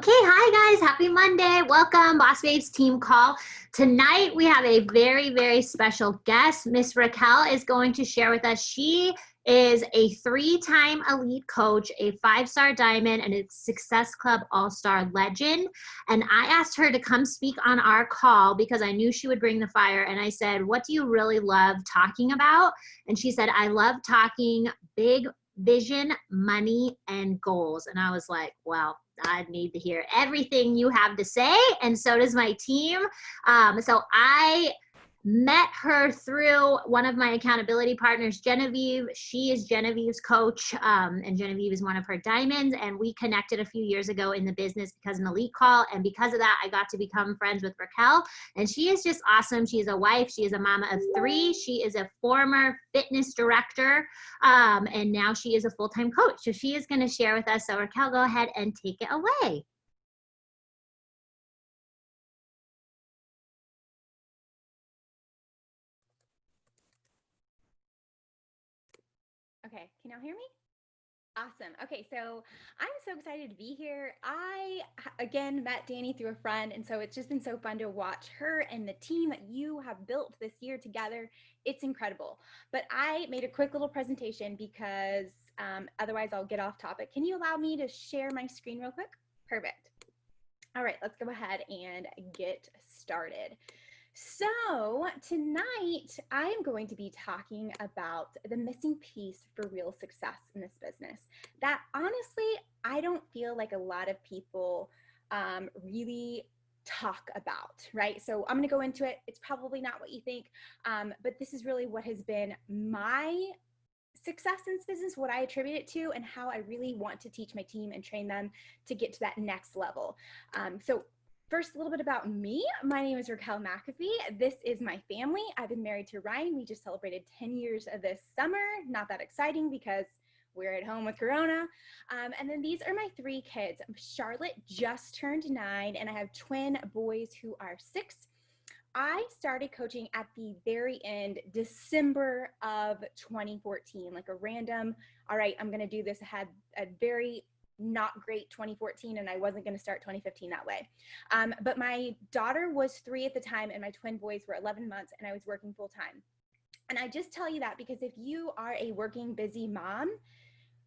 Okay, hi guys. Happy Monday. Welcome, Boss Babes team call. Tonight we have a very, very special guest. Miss Raquel is going to share with us. She is a three-time elite coach, a five-star diamond, and a Success Club All-Star legend. And I asked her to come speak on our call because I knew she would bring the fire. And I said, what do you really love talking about? And she said, I love talking big vision, money, and goals. And I was like, well, I need to hear everything you have to say, and so does my team. So I met her through one of my accountability partners, Genevieve. She is Genevieve's coach, and Genevieve is one of her diamonds, and we connected a few years ago in the business because of an elite call, and because of that, I got to become friends with Raquel, and she is just awesome. She is a wife. She is a mama of three. She is a former fitness director, and now she is a full-time coach. So she is going to share with us. So Raquel, go ahead and take it away. Okay, can y'all hear me? Awesome. Okay, so I'm so excited to be here. I, again, met Danny through a friend, and so it's just been so fun to watch her and the team that you have built this year together. It's incredible. But I made a quick little presentation because otherwise I'll get off topic. Can you allow me to share my screen real quick? Perfect. All right, let's go ahead and get started. So tonight I'm going to be talking about the missing piece for real success in this business that honestly I don't feel like a lot of people really talk about, right? So I'm going to go into it. It's probably not what you think, but this is really what has been my success in this business, what I attribute it to, and how I really want to teach my team and train them to get to that next level. So first, a little bit about me. My name is Raquel McAfee. This is my family. I've been married to Ryan. We just celebrated 10 years of this summer. Not that exciting because we're at home with Corona. And then these are my three kids. Charlotte just turned 9, and I have twin boys who are 6. I started coaching at the very end, December of 2014, like a random, all right, I'm going to do this. I had a very not great 2014, and I wasn't going to start 2015 that way. But my daughter was 3 at the time, and my twin boys were 11 months, and I was working full time. And I just tell you that because if you are a working, busy mom,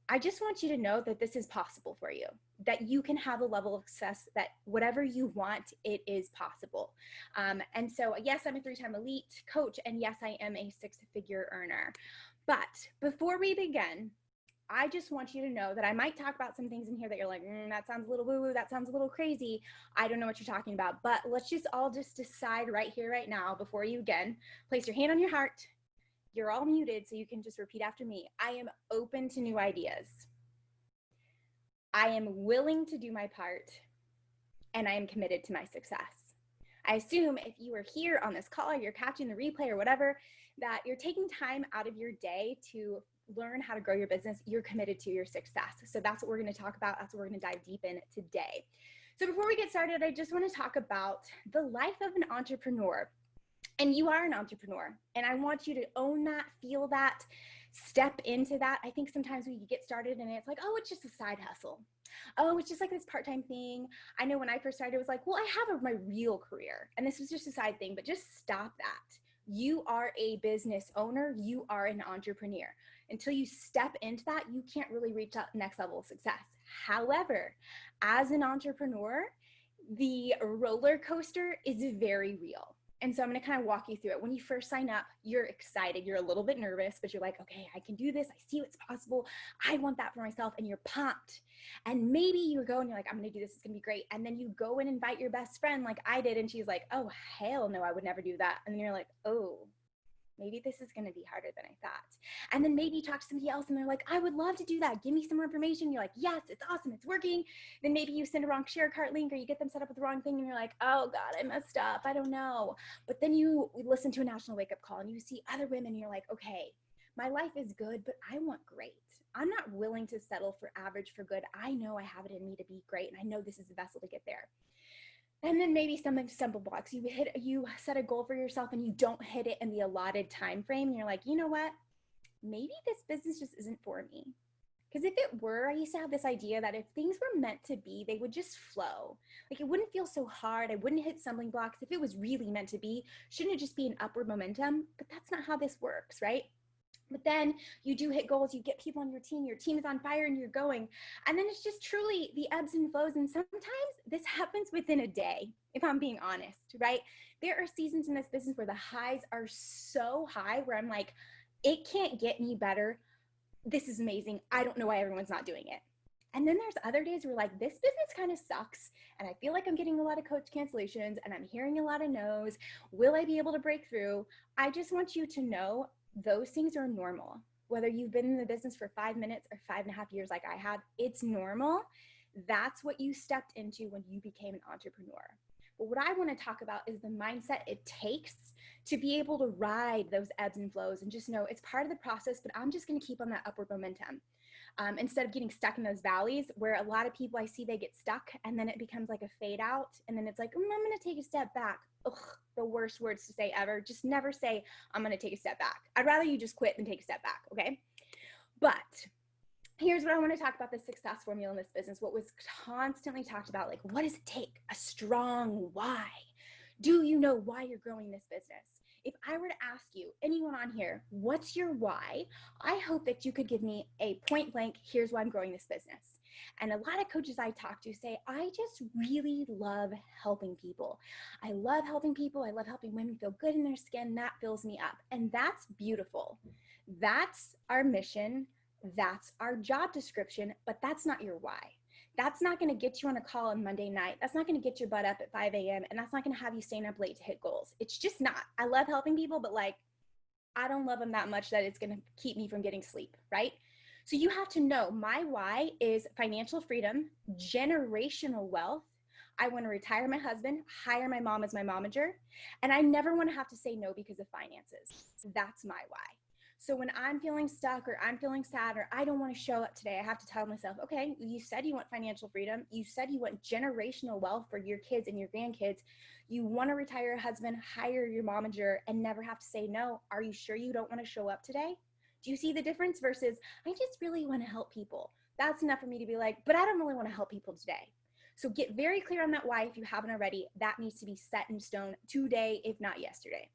I just want you to know that this is possible for you, that you can have a level of success that whatever you want, it is possible. And so, yes, I'm a 3-time elite coach, and yes, I am a 6-figure earner. But before we begin, I just want you to know that I might talk about some things in here that you're like, that sounds a little woo-woo, that sounds a little crazy. I don't know what you're talking about, but let's just all just decide right here, right now, before you again, place your hand on your heart. You're all muted, so you can just repeat after me. I am open to new ideas. I am willing to do my part, and I am committed to my success. I assume if you are here on this call, or you're catching the replay or whatever, that you're taking time out of your day to learn how to grow your business. You're committed to your success. So that's what we're going to talk about. That's what we're going to dive deep in today. So before we get started, I just want to talk about the life of an entrepreneur. And you are an entrepreneur, and I want you to own that, feel that, step into that. I think sometimes we get started and it's like, oh, it's just a side hustle. Oh, it's just like this part-time thing. I know when I first started, it was like, well, I have my real career, and this was just a side thing, but just stop that. You are a business owner. You are an entrepreneur. Until you step into that, you can't really reach that next level of success. However, as an entrepreneur, the roller coaster is very real. And so I'm going to kind of walk you through it. When you first sign up, you're excited. You're a little bit nervous, but you're like, okay, I can do this. I see what's possible. I want that for myself. And you're pumped. And maybe you go and you're like, I'm going to do this. It's going to be great. And then you go and invite your best friend like I did. And she's like, oh, hell no, I would never do that. And then you're like, oh, maybe this is going to be harder than I thought. And then maybe you talk to somebody else and they're like, I would love to do that. Give me some more information. You're like, yes, it's awesome. It's working. Then maybe you send a wrong share cart link, or you get them set up with the wrong thing and you're like, oh God, I messed up. I don't know. But then you listen to a national wake up call and you see other women and you're like, okay, my life is good, but I want great. I'm not willing to settle for average for good. I know I have it in me to be great. And I know this is the vessel to get there. And then maybe some stumble blocks. You set a goal for yourself and you don't hit it in the allotted time frame. And you're like, you know what? Maybe this business just isn't for me. Because if it were, I used to have this idea that if things were meant to be, they would just flow. Like it wouldn't feel so hard. I wouldn't hit stumbling blocks. If it was really meant to be, shouldn't it just be an upward momentum? But that's not how this works, right? But then you do hit goals, you get people on your team is on fire and you're going. And then it's just truly the ebbs and flows. And sometimes this happens within a day, if I'm being honest, right? There are seasons in this business where the highs are so high where I'm like, it can't get any better. This is amazing. I don't know why everyone's not doing it. And then there's other days where like, this business kind of sucks. And I feel like I'm getting a lot of coach cancellations and I'm hearing a lot of no's. Will I be able to break through? I just want you to know those things are normal. Whether you've been in the business for 5 minutes or 5.5 years like I have, it's normal. That's what you stepped into when you became an entrepreneur. But what I want to talk about is the mindset it takes to be able to ride those ebbs and flows and just know it's part of the process, but I'm just going to keep on that upward momentum. Instead of getting stuck in those valleys where a lot of people I see, they get stuck and then it becomes like a fade out. And then it's like, I'm going to take a step back. Ugh, the worst words to say ever. Just never say, I'm going to take a step back. I'd rather you just quit than take a step back. Okay. But here's what I want to talk about, the success formula in this business. What was constantly talked about, like, what does it take? A strong why. Do you know why you're growing this business? If I were to ask you, anyone on here, what's your why? I hope that you could give me a point blank, here's why I'm growing this business. And a lot of coaches I talk to say, I just really love helping people. I love helping people. I love helping women feel good in their skin. That fills me up. And that's beautiful. That's our mission. That's our job description, but that's not your why. That's not going to get you on a call on Monday night. That's not going to get your butt up at 5 a.m. And that's not going to have you staying up late to hit goals. It's just not. I love helping people, but like, I don't love them that much that it's going to keep me from getting sleep, right? So you have to know my why is financial freedom, generational wealth. I want to retire my husband, hire my mom as my momager, and I never want to have to say no because of finances. That's my why. So when I'm feeling stuck or I'm feeling sad or I don't want to show up today, I have to tell myself, okay, you said you want financial freedom. You said you want generational wealth for your kids and your grandkids. You want to retire your husband, hire your momager, and never have to say no. Are you sure you don't want to show up today? Do you see the difference versus I just really want to help people? That's enough for me to be like, but I don't really want to help people today. So get very clear on that why if you haven't already. That needs to be set in stone today, if not yesterday.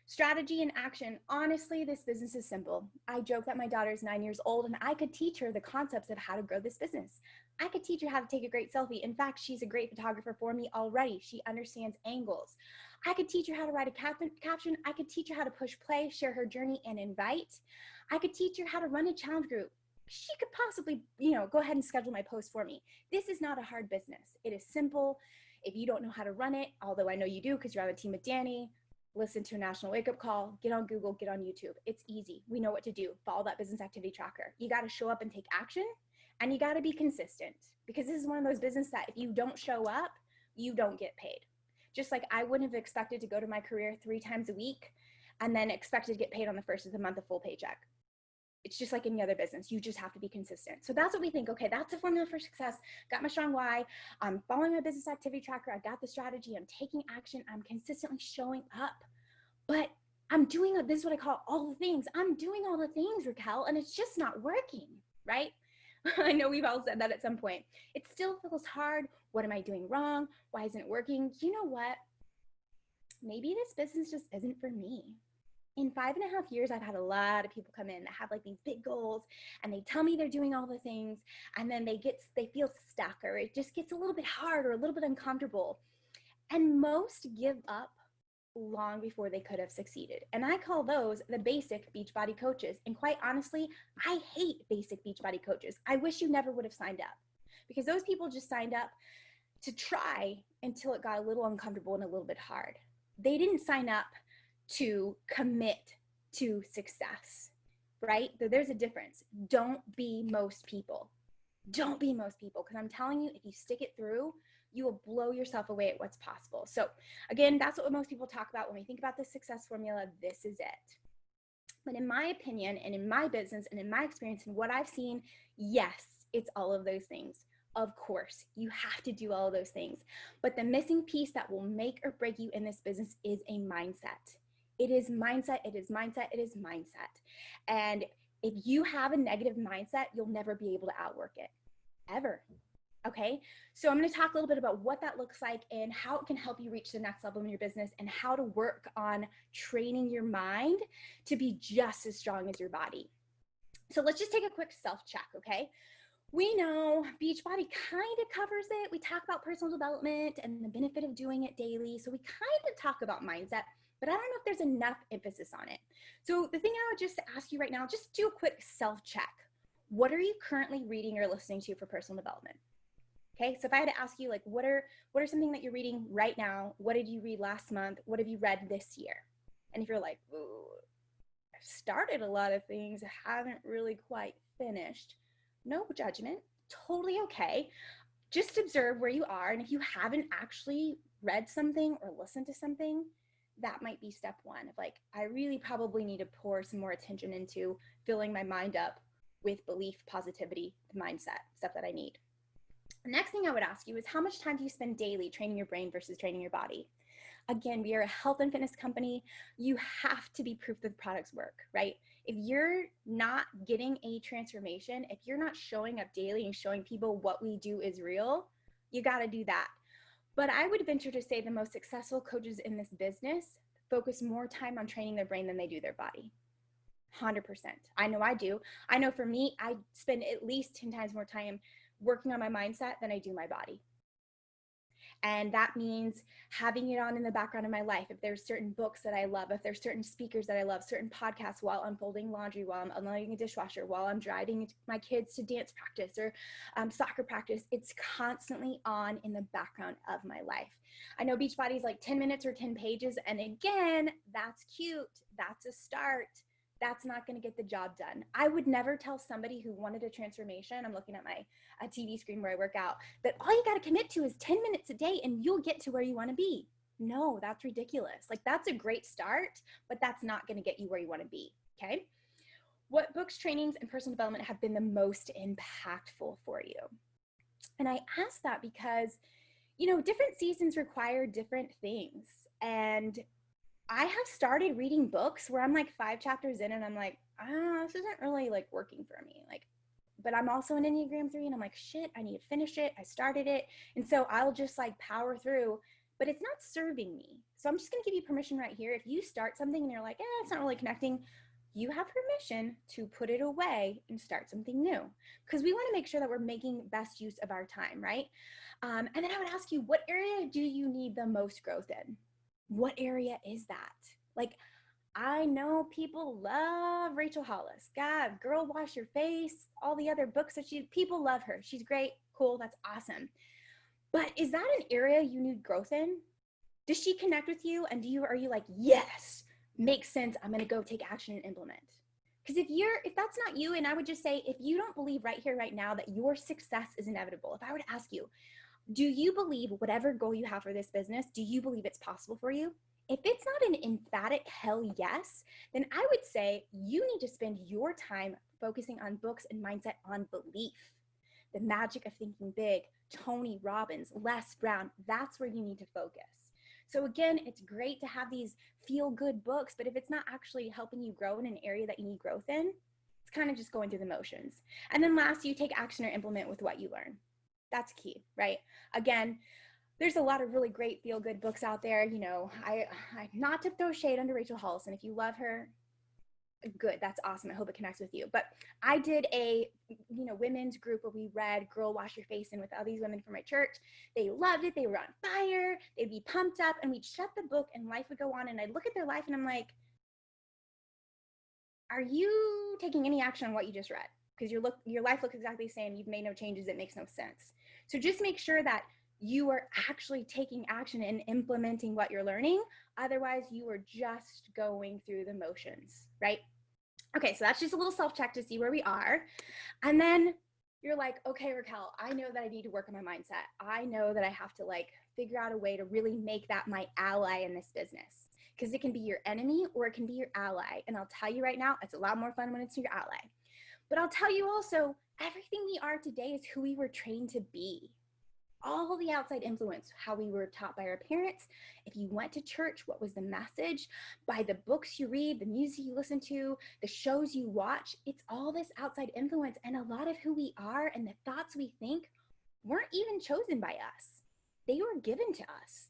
Strategy and action. Honestly, this business is simple. I joke that my daughter is 9 years old and I could teach her the concepts of how to grow this business. I could teach her how to take a great selfie. In fact, she's a great photographer for me already. She understands angles. I could teach her how to write a caption. I could teach her how to push play, share her journey, and invite. I could teach her how to run a challenge group. She could possibly, go ahead and schedule my post for me. This is not a hard business. It is simple. If you don't know how to run it, although I know you do because you're on the team with Danny, listen to a national wake-up call, get on Google, get on YouTube. It's easy. We know what to do. Follow that business activity tracker. You got to show up and take action, and you got to be consistent, because this is one of those businesses that if you don't show up, you don't get paid. Just like I wouldn't have expected to go to my career 3 times a week and then expected to get paid on the first of the month, a full paycheck. It's just like any other business. You just have to be consistent. So that's what we think. Okay, that's the formula for success. Got my strong why. I'm following my business activity tracker. I got the strategy. I'm taking action. I'm consistently showing up. But I'm doing, this is what I call all the things. I'm doing all the things, Raquel, and it's just not working, right? I know we've all said that at some point. It still feels hard. What am I doing wrong? Why isn't it working? You know what? Maybe this business just isn't for me. In 5.5 years, I've had a lot of people come in that have like these big goals and they tell me they're doing all the things and then they feel stuck, or it just gets a little bit hard or a little bit uncomfortable. And most give up long before they could have succeeded. And I call those the basic Beachbody coaches. And quite honestly, I hate basic Beachbody coaches. I wish you never would have signed up, because those people just signed up to try until it got a little uncomfortable and a little bit hard. They didn't sign up to commit to success, right? So there's a difference. Don't be most people. Don't be most people, because I'm telling you, if you stick it through, you will blow yourself away at what's possible. So again, that's what most people talk about when we think about the success formula. This is it. But in my opinion, and in my business, and in my experience, and what I've seen, yes, it's all of those things. Of course, you have to do all of those things. But the missing piece that will make or break you in this business is a mindset. It is mindset. It is mindset. It is mindset. And If you have a negative mindset, you'll never be able to outwork it, ever. Okay, so I'm going to talk a little bit about what that looks like and how it can help you reach the next level in your business, and how to work on training your mind to be just as strong as your body. So let's just take a quick self-check, okay? We know Beachbody kind of covers it. We talk about personal development and the benefit of doing it daily. So we kind of talk about mindset, but I don't know if there's enough emphasis on it. So the thing I would just ask you right now, just do a quick self-check. What are you currently reading or listening to for personal development? Okay, so if I had to ask you, like, what are something that you're reading right now? What did you read last month? What have you read this year? And if you're like, ooh, I've started a lot of things, I haven't really quite finished. No judgment, totally okay. Just observe where you are. And if you haven't actually read something or listened to something, that might be step one of like, I really probably need to pour some more attention into filling my mind up with belief, positivity, mindset, stuff that I need. The next thing I would ask you is, how much time do you spend daily training your brain versus training your body? Again, we are a health and fitness company. You have to be proof that the products work, right? If you're not getting a transformation, if you're not showing up daily and showing people what we do is real, you got to do that. But I would venture to say the most successful coaches in this business focus more time on training their brain than they do their body. 100%. I know I do. I know for me, I spend at least 10 times more time working on my mindset than I do my body. And that means having it on in the background of my life. If there's certain books that I love, if there's certain speakers that I love, certain podcasts while I'm folding laundry, while I'm unloading a dishwasher, while I'm driving my kids to dance practice or soccer practice, it's constantly on in the background of my life. I know Beachbody is like 10 minutes or 10 pages. And again, that's cute. That's a start. That's not going to get the job done. I would never tell somebody who wanted a transformation, I'm looking at my TV screen where I work out, that all you got to commit to is 10 minutes a day and you'll get to where you want to be. No, that's ridiculous. Like, that's a great start, but that's not going to get you where you want to be. Okay. What books, trainings, and personal development have been the most impactful for you? And I ask that because, different seasons require different things. And I have started reading books where I'm like 5 chapters in and I'm like, this isn't really like working for me. Like, but I'm also an Enneagram 3 and I'm like, shit, I need to finish it. I started it. And so I'll just like power through, but it's not serving me. So I'm just going to give you permission right here. If you start something and you're like, it's not really connecting, you have permission to put it away and start something new, because we want to make sure that we're making best use of our time, right? And then I would ask you, what area do you need the most growth in? What area is that? Like, I know people love Rachel Hollis. God, Girl Wash Your Face, all the other books that people love her. She's great, cool, that's awesome. But is that an area you need growth in? Does she connect with you? And are you like, yes, makes sense, I'm gonna go take action and implement? Because if that's not you, and I would just say, if you don't believe right here, right now, that your success is inevitable, if I were to ask you, do you believe whatever goal you have for this business, do you believe it's possible for you? If it's not an emphatic hell yes, then I would say you need to spend your time focusing on books and mindset on belief. The Magic of Thinking Big, Tony Robbins, Les Brown, that's where you need to focus. So again, it's great to have these feel-good books, but if it's not actually helping you grow in an area that you need growth in, it's kind of just going through the motions. And then last, you take action or implement with what you learn. That's key, right? Again, there's a lot of really great feel-good books out there. I not to throw shade under Rachel Hollis, and if you love her, good, that's awesome. I hope it connects with you. But I did a women's group where we read Girl Wash Your Face in with all these women from my church. They loved it. They were on fire. They'd be pumped up, and we'd shut the book and life would go on. And I'd look at their life and I'm like, are you taking any action on what you just read? Because your life looks exactly the same. You've made no changes. It makes no sense. So just make sure that you are actually taking action and implementing what you're learning. Otherwise, you are just going through the motions, right? Okay, so that's just a little self-check to see where we are. And then you're like, okay, Raquel, I know that I need to work on my mindset. I know that I have to figure out a way to really make that my ally in this business. Because it can be your enemy or it can be your ally. And I'll tell you right now, it's a lot more fun when it's your ally. But I'll tell you also, everything we are today is who we were trained to be. all the outside influence, how we were taught by our parents. If you went to church, what was the message? By the books you read, the music you listen to, the shows you watch, it's all this outside influence. And a lot of who we are and the thoughts we think weren't even chosen by us. They were given to us.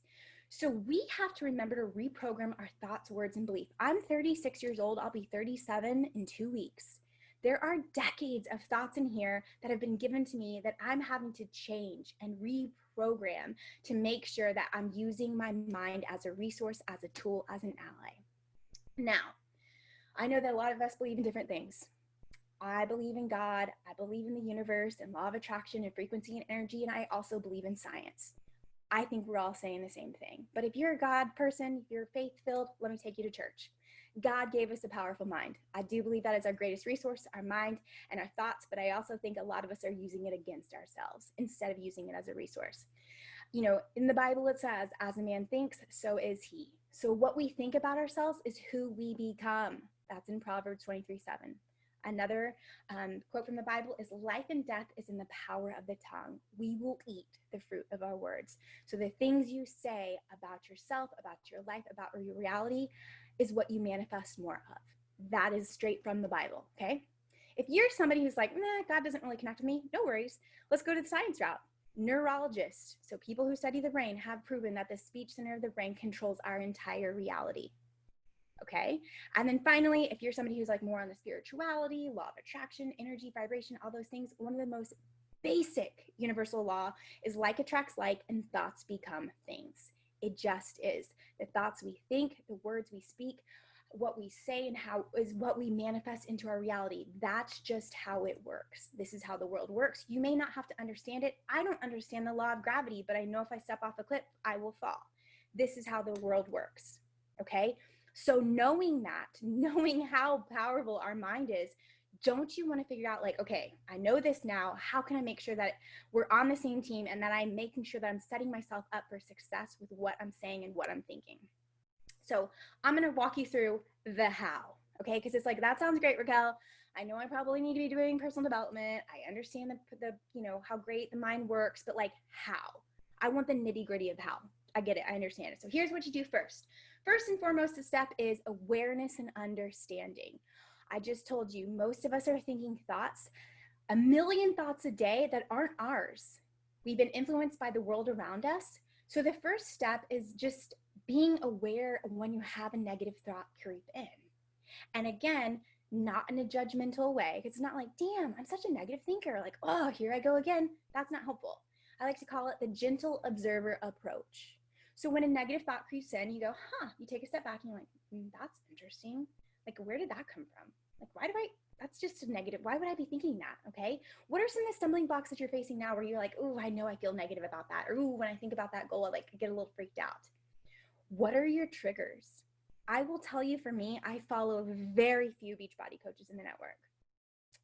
So we have to remember to reprogram our thoughts, words, and belief. I'm 36 years old. I'll be 37 in 2 weeks. There are decades of thoughts in here that have been given to me that I'm having to change and reprogram to make sure that I'm using my mind as a resource, as a tool, as an ally. Now, I know that a lot of us believe in different things. I believe in God, I believe in the universe and law of attraction and frequency and energy, and I also believe in science. I think we're all saying the same thing. But if you're a God person, if you're faith-filled, let me take you to church. God gave us a powerful mind. I do believe that is our greatest resource, our mind and our thoughts, but I also think a lot of us are using it against ourselves instead of using it as a resource. You know, in the Bible it says, as a man thinks, so is he. So what we think about ourselves is who we become. That's in Proverbs 23:7. Another quote from the Bible is, life and death is in the power of the tongue. We will eat the fruit of our words. So the things you say about yourself, about your life, about your reality is what you manifest more of. That is straight from the Bible, okay? If you're somebody who's like, nah, God doesn't really connect with me, no worries. Let's go to the science route. Neurologists, so people who study the brain, have proven that the speech center of the brain controls our entire reality. Okay. And then finally, if you're somebody who's like more on the spirituality, law of attraction, energy, vibration, all those things, one of the most basic universal law is like attracts like, and thoughts become things. It just is. The thoughts we think, the words we speak, what we say, and how is what we manifest into our reality. That's just how it works. This is how the world works. You may not have to understand it. I don't understand the law of gravity, but I know if I step off a cliff, I will fall. This is how the world works. Okay. So knowing that, knowing how powerful our mind is, don't you want to figure out like, okay, I know this now. How can I make sure that we're on the same team and that I'm making sure that I'm setting myself up for success with what I'm saying and what I'm thinking? So I'm going to walk you through the how, okay? Because it's like, that sounds great, Raquel. I know I probably need to be doing personal development. I understand the you know, how great the mind works, but like how? I want the nitty gritty of how. I get it. I understand it. So here's what you do first. First and foremost, the step is awareness and understanding. I just told you, most of us are thinking thoughts, a million thoughts a day that aren't ours. We've been influenced by the world around us. So the first step is just being aware of when you have a negative thought creep in. And again, not in a judgmental way. It's not like, damn, I'm such a negative thinker. Like, oh, here I go again. That's not helpful. I like to call it the gentle observer approach. So when a negative thought creeps in, you go, you take a step back and you're like, that's interesting. Like, where did that come from? Like, that's just a negative. Why would I be thinking that? Okay. What are some of the stumbling blocks that you're facing now where you're like, oh, I know I feel negative about that. Or, ooh, when I think about that goal, I get a little freaked out. What are your triggers? I will tell you, for me, I follow very few Beachbody coaches in the network.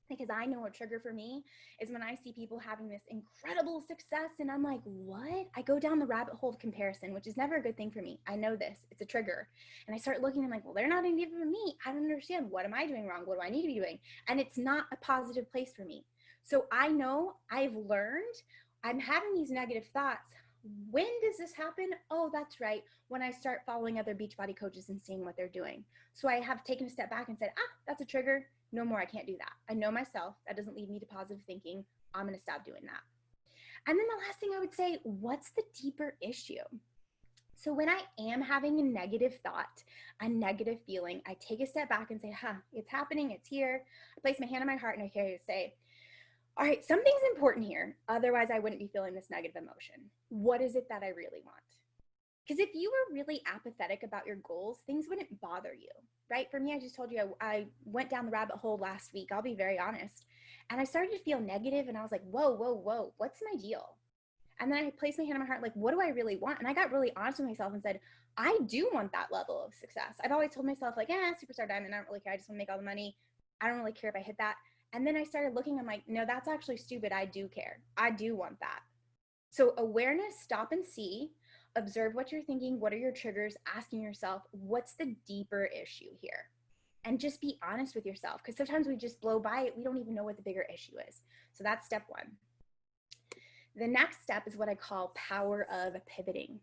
Because I know a trigger for me is when I see people having this incredible success and I'm like, what? I go down the rabbit hole of comparison, which is never a good thing for me. I know this. It's a trigger. And I start looking and I'm like, well, they're not any different from me. I don't understand. What am I doing wrong? What do I need to be doing? And it's not a positive place for me. So I know I've learned I'm having these negative thoughts. When does this happen? Oh, that's right. When I start following other Beachbody coaches and seeing what they're doing. So I have taken a step back and said, that's a trigger. No more, I can't do that. I know myself. That doesn't lead me to positive thinking. I'm going to stop doing that. And then the last thing I would say, what's the deeper issue? So when I am having a negative thought, a negative feeling, I take a step back and say, it's happening. It's here. I place my hand on my heart and I say, all right, something's important here. Otherwise, I wouldn't be feeling this negative emotion. What is it that I really want? Because if you were really apathetic about your goals, things wouldn't bother you, right? For me, I just told you I went down the rabbit hole last week. I'll be very honest. And I started to feel negative and I was like, whoa, what's my deal? And then I placed my hand on my heart, like, what do I really want? And I got really honest with myself and said, I do want that level of success. I've always told myself like, superstar diamond, I don't really care. I just want to make all the money. I don't really care if I hit that. And then I started looking, I'm like, no, that's actually stupid. I do care. I do want that. So awareness, stop and see, observe what you're thinking. What are your triggers? Asking yourself, what's the deeper issue here? And just be honest with yourself, because sometimes we just blow by it. We don't even know what the bigger issue is. So that's step one. The next step is what I call power of pivoting.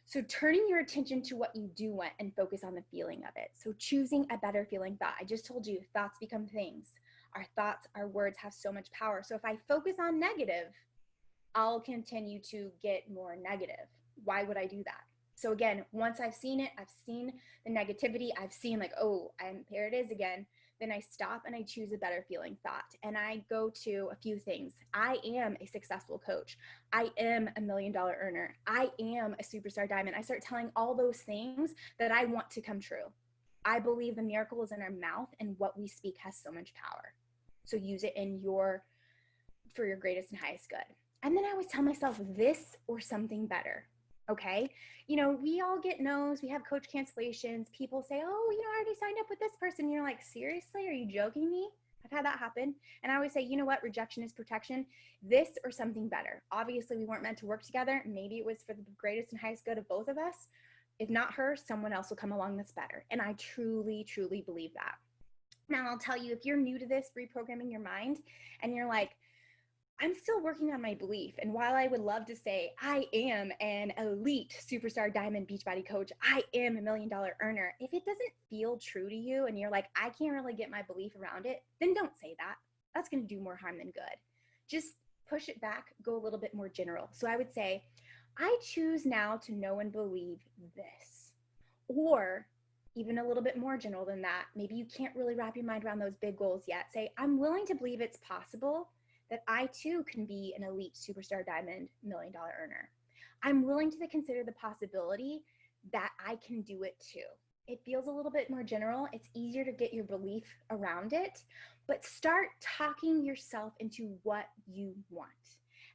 So turning your attention to what you do want and focus on the feeling of it. So choosing a better feeling thought. I just told you, thoughts become things. Our thoughts, our words have so much power. So if I focus on negative, I'll continue to get more negative. Why would I do that? So again, once I've seen it, I've seen the negativity, I've seen like, oh, here it is again. Then I stop and I choose a better feeling thought. And I go to a few things. I am a successful coach. I am $1 million earner. I am a superstar diamond. I start telling all those things that I want to come true. I believe the miracle is in our mouth, and what we speak has so much power. So use it for your greatest and highest good. And then I always tell myself this or something better. Okay. We all get no's. We have coach cancellations. People say, oh, I already signed up with this person. You're like, seriously? Are you joking me? I've had that happen. And I always say, you know what? Rejection is protection. This or something better. Obviously, we weren't meant to work together. Maybe it was for the greatest and highest good of both of us. If not her, someone else will come along that's better. And I truly, truly believe that. Now, I'll tell you, if you're new to this, reprogramming your mind, and you're like, I'm still working on my belief. And while I would love to say, I am an elite superstar diamond Beachbody coach, I am $1 million earner. If it doesn't feel true to you and you're like, I can't really get my belief around it, then don't say that. That's going to do more harm than good. Just push it back, go a little bit more general. So I would say, I choose now to know and believe this. Or even a little bit more general than that. Maybe you can't really wrap your mind around those big goals yet. Say, I'm willing to believe it's possible that I too can be an elite superstar diamond $1 million earner. I'm willing to consider the possibility that I can do it too. It feels a little bit more general. It's easier to get your belief around it, but start talking yourself into what you want.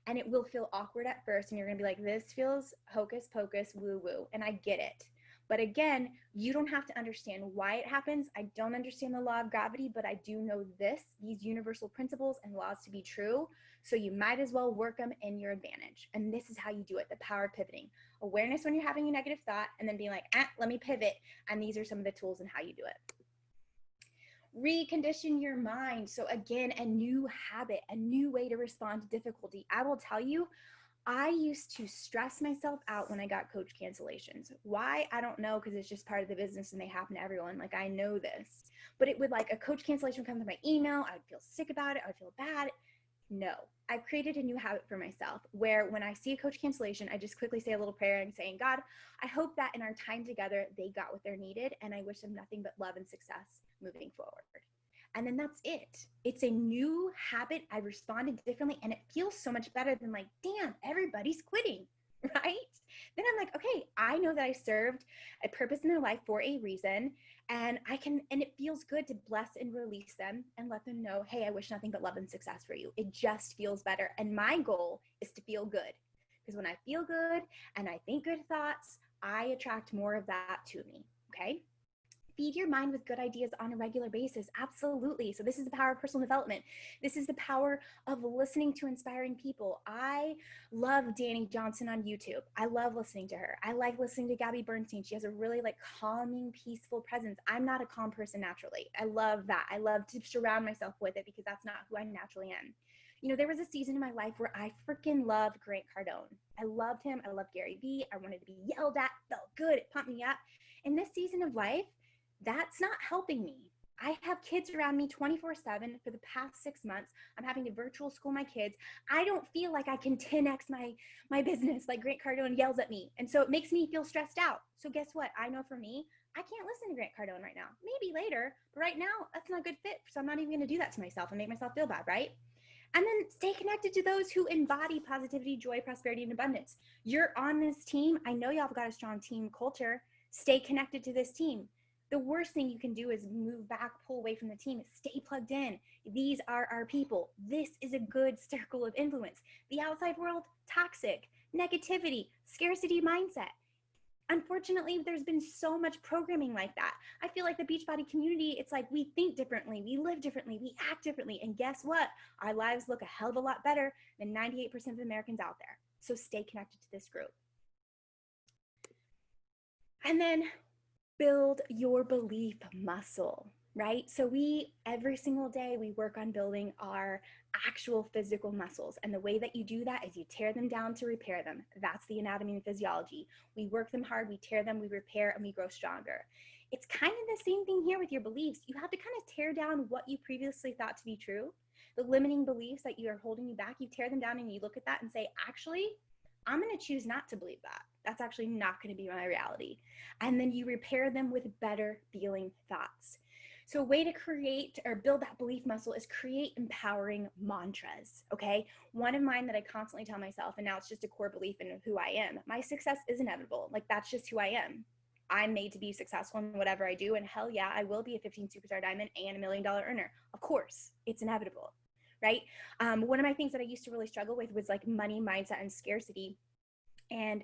And it will feel awkward at first, and you're gonna be like, this feels hocus pocus, woo woo, and I get it. But again, you don't have to understand why it happens. I don't understand the law of gravity, but I do know these universal principles and laws to be true. So you might as well work them in your advantage. And this is how you do it, the power of pivoting. Awareness when you're having a negative thought, and then being like, let me pivot. And these are some of the tools and how you do it. Recondition your mind. So again, a new habit, a new way to respond to difficulty. I will tell you, I used to stress myself out when I got coach cancellations. Why? I don't know, because it's just part of the business and they happen to everyone. Like, I know this. But it would, like, a coach cancellation would come to my email. I would feel sick about it. I would feel bad. No. I created a new habit for myself where when I see a coach cancellation, I just quickly say a little prayer and saying, God, I hope that in our time together, they got what they're needed, and I wish them nothing but love and success moving forward. And then that's it. It's a new habit. I responded differently, and it feels so much better than like, damn, everybody's quitting, right? Then I'm like, okay, I know that I served a purpose in their life for a reason, and it feels good to bless and release them and let them know, hey, I wish nothing but love and success for you. It just feels better. And my goal is to feel good, because when I feel good and I think good thoughts, I attract more of that to me, okay? Feed your mind with good ideas on a regular basis. Absolutely. So this is the power of personal development. This is the power of listening to inspiring people. I love Dani Johnson on YouTube. I love listening to her. I like listening to Gabby Bernstein. She has a really calming, peaceful presence. I'm not a calm person naturally. I love that. I love to surround myself with it because that's not who I naturally am. There was a season in my life where I freaking loved Grant Cardone. I loved him. I loved Gary Vee. I wanted to be yelled at. Felt good. It pumped me up. In this season of life, that's not helping me. I have kids around me 24/7 for the past 6 months. I'm having to virtual school my kids. I don't feel like I can 10x my business like Grant Cardone yells at me. And so it makes me feel stressed out. So guess what? I know for me, I can't listen to Grant Cardone right now. Maybe later, but right now that's not a good fit. So I'm not even going to do that to myself and make myself feel bad, right? And then stay connected to those who embody positivity, joy, prosperity, and abundance. You're on this team. I know y'all have got a strong team culture. Stay connected to this team. The worst thing you can do is move back, pull away from the team. Stay plugged in. These are our people. This is a good circle of influence. The outside world, toxic, negativity, scarcity mindset. Unfortunately, there's been so much programming like that. I feel like the Beachbody community, it's like we think differently, we live differently, we act differently. And guess what? Our lives look a hell of a lot better than 98% of Americans out there. So stay connected to this group. And then build your belief muscle. right? So every single day, we work on building our actual physical muscles. And the way that you do that is you tear them down to repair them. That's the anatomy and physiology. We work them hard, we tear them, we repair, and we grow stronger. It's kind of the same thing here with your beliefs. You have to kind of tear down what you previously thought to be true, the limiting beliefs that you are holding you back. You tear them down and you look at that and say, actually, I'm going to choose not to believe that. That's actually not going to be my reality. And then you repair them with better feeling thoughts. So a way to create or build that belief muscle is create empowering mantras, okay? One of mine that I constantly tell myself, and now it's just a core belief in who I am, my success is inevitable. Like, that's just who I am. I'm made to be successful in whatever I do, and hell yeah, I will be a 15 superstar diamond and $1 million earner. Of course, it's inevitable, right? One of my things that I used to really struggle with was like money mindset and scarcity. And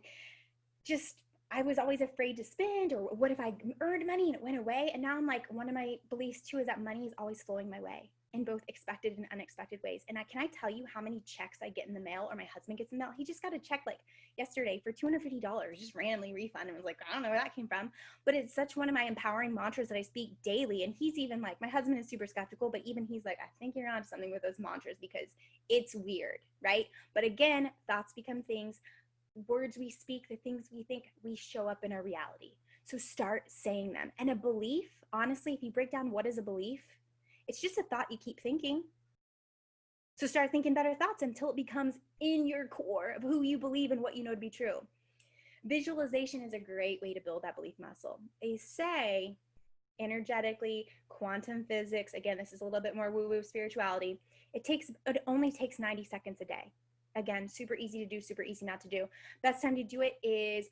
just, I was always afraid to spend, or what if I earned money and it went away? And now I'm like, one of my beliefs too is that money is always flowing my way in both expected and unexpected ways. And can I tell you how many checks I get in the mail, or my husband gets in the mail? He just got a check like yesterday for $250, just randomly refunded. I was like, I don't know where that came from, but it's such one of my empowering mantras that I speak daily. And he's even like, my husband is super skeptical, but even he's like, I think you're onto something with those mantras, because it's weird, right? But again, thoughts become things. Words we speak, the things we think, we show up in our reality. So start saying them. And a belief, honestly, if you break down what is a belief, it's just a thought you keep thinking. So start thinking better thoughts until it becomes in your core of who you believe and what you know to be true. Visualization is a great way to build that belief muscle. They say energetically, quantum physics, again, this is a little bit more woo-woo spirituality, it only takes 90 seconds a day. Again, super easy to do, super easy not to do. Best time to do it is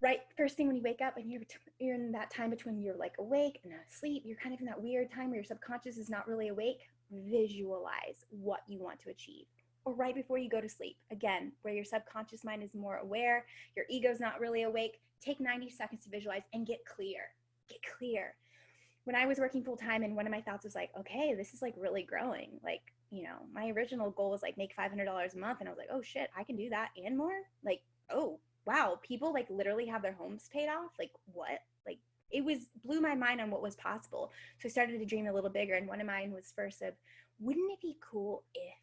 right first thing when you wake up, and you're in that time between you're like awake and asleep. You're kind of in that weird time where your subconscious is not really awake. Visualize what you want to achieve. Or right before you go to sleep, again, where your subconscious mind is more aware, your ego's not really awake. Take 90 seconds to visualize and get clear. Get clear. When I was working full time, and one of my thoughts was like, okay, this is like really growing. Like, my original goal was like make $500 a month. And I was like, oh shit, I can do that and more. Like, oh, wow. People like literally have their homes paid off. Like, what? Like, it blew my mind on what was possible. So I started to dream a little bigger. And one of mine was first of, wouldn't it be cool if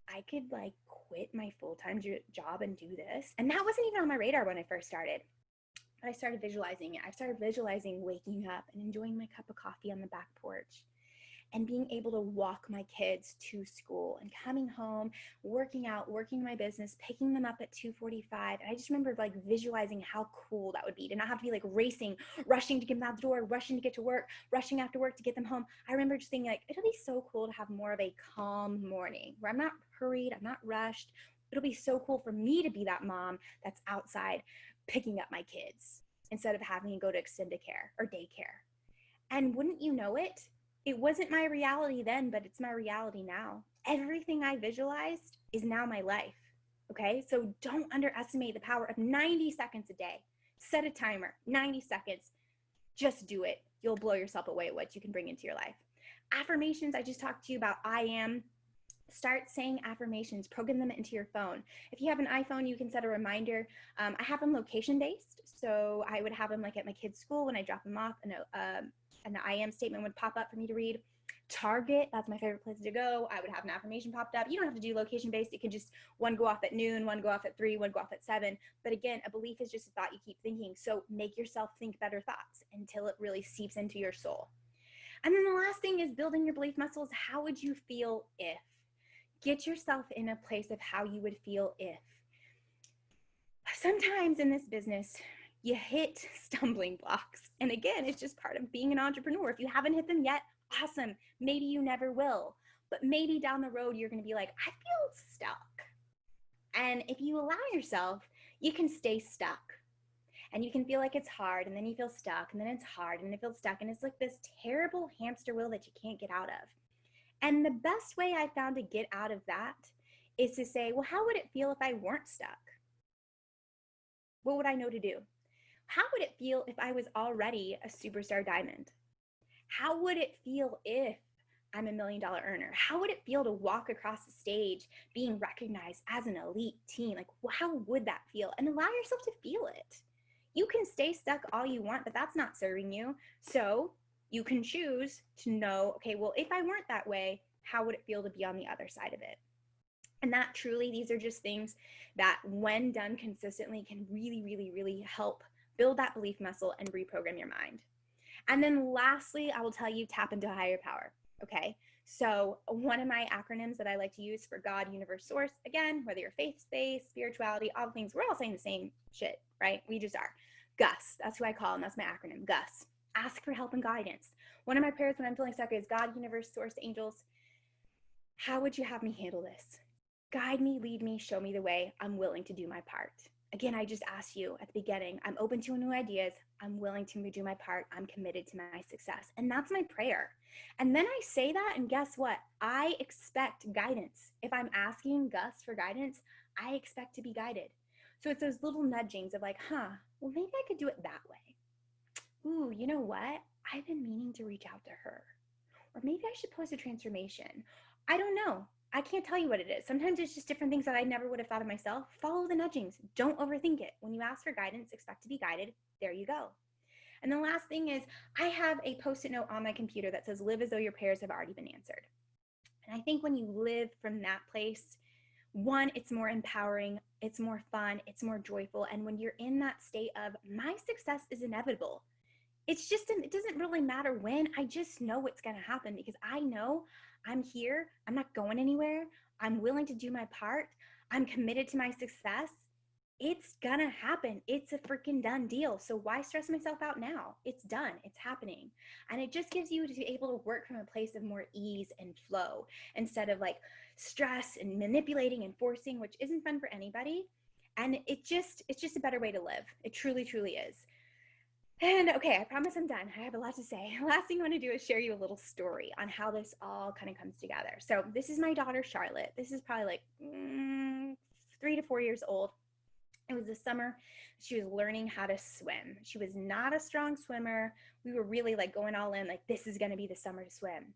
I could like quit my full-time job and do this? And that wasn't even on my radar when I first started. But I started visualizing it. I started visualizing waking up and enjoying my cup of coffee on the back porch, and being able to walk my kids to school, and coming home, working out, working my business, picking them up at 2:45. And I just remember like visualizing how cool that would be to not have to be like racing, rushing to get them out the door, rushing to get to work, rushing after work to get them home. I remember just thinking like, it'll be so cool to have more of a calm morning where I'm not hurried, I'm not rushed. It'll be so cool for me to be that mom that's outside picking up my kids instead of having to go to extended care or daycare. And wouldn't you know it, it wasn't my reality then, but it's my reality now. Everything I visualized is now my life, okay? So don't underestimate the power of 90 seconds a day. Set a timer, 90 seconds. Just do it. You'll blow yourself away at what you can bring into your life. Affirmations, I just talked to you about I am. Start saying affirmations, program them into your phone. If you have an iPhone, you can set a reminder. I have them location-based, so I would have them like at my kids' school when I drop them off, and an I am statement would pop up for me to read. Target, that's my favorite place to go. I would have an affirmation popped up. You don't have to do location-based. It can just one go off at noon, one go off at 3, one go off at 7. But again, a belief is just a thought you keep thinking. So make yourself think better thoughts until it really seeps into your soul. And then the last thing is building your belief muscles. How would you feel if? Get yourself in a place of how you would feel if. Sometimes in this business, you hit stumbling blocks. And again, it's just part of being an entrepreneur. If you haven't hit them yet, awesome. Maybe you never will. But maybe down the road, you're going to be like, I feel stuck. And if you allow yourself, you can stay stuck. And you can feel like it's hard, and then you feel stuck, and then it's hard, and it feels stuck. And it's like this terrible hamster wheel that you can't get out of. And the best way I found to get out of that is to say, well, how would it feel if I weren't stuck? What would I know to do? How would it feel if I was already a superstar diamond? How would it feel if I'm $1 million earner? How would it feel to walk across the stage being recognized as an elite team? Like, how would that feel? And allow yourself to feel it. You can stay stuck all you want, but that's not serving you. So You can choose to know, okay, well, if I weren't that way, how would it feel to be on the other side of it? And that truly, these are just things that when done consistently can really, really, really help build that belief muscle and reprogram your mind. And then lastly, I will tell you, tap into a higher power. Okay. So one of my acronyms that I like to use for God, universe, source, again, whether you're faith-based, spirituality, all the things, we're all saying the same shit, right? We just are. Gus, that's who I call him. That's my acronym, Gus. Ask for help and guidance. One of my prayers when I'm feeling stuck is God, universe, source, angels, how would you have me handle this? Guide me, lead me, show me the way. I'm willing to do my part. Again, I just asked you at the beginning, I'm open to new ideas. I'm willing to do my part. I'm committed to my success. And that's my prayer. And then I say that, and guess what? I expect guidance. If I'm asking Gus for guidance, I expect to be guided. So it's those little nudgings of like, well, maybe I could do it that way. Ooh, you know what? I've been meaning to reach out to her. Or maybe I should post a transformation. I don't know. I can't tell you what it is. Sometimes it's just different things that I never would have thought of myself. Follow the nudgings. Don't overthink it. When you ask for guidance, expect to be guided. There you go. And the last thing is I have a Post-it note on my computer that says, live as though your prayers have already been answered. And I think when you live from that place, one, it's more empowering, it's more fun, it's more joyful. And when you're in that state of my success is inevitable, it's just, it doesn't really matter when, I just know it's going to happen because I know I'm here. I'm not going anywhere. I'm willing to do my part. I'm committed to my success. It's going to happen. It's a freaking done deal. So why stress myself out now? It's done. It's happening. And it just gives you to be able to work from a place of more ease and flow instead of like stress and manipulating and forcing, which isn't fun for anybody. And it's just a better way to live. It truly, truly is. And okay, I promise I'm done. I have a lot to say. Last thing I want to do is share you a little story on how this all kind of comes together. So this is my daughter, Charlotte. This is probably like 3 to 4 years old. It was the summer. She was learning how to swim. She was not a strong swimmer. We were really like going all in, like this is going to be the summer to swim.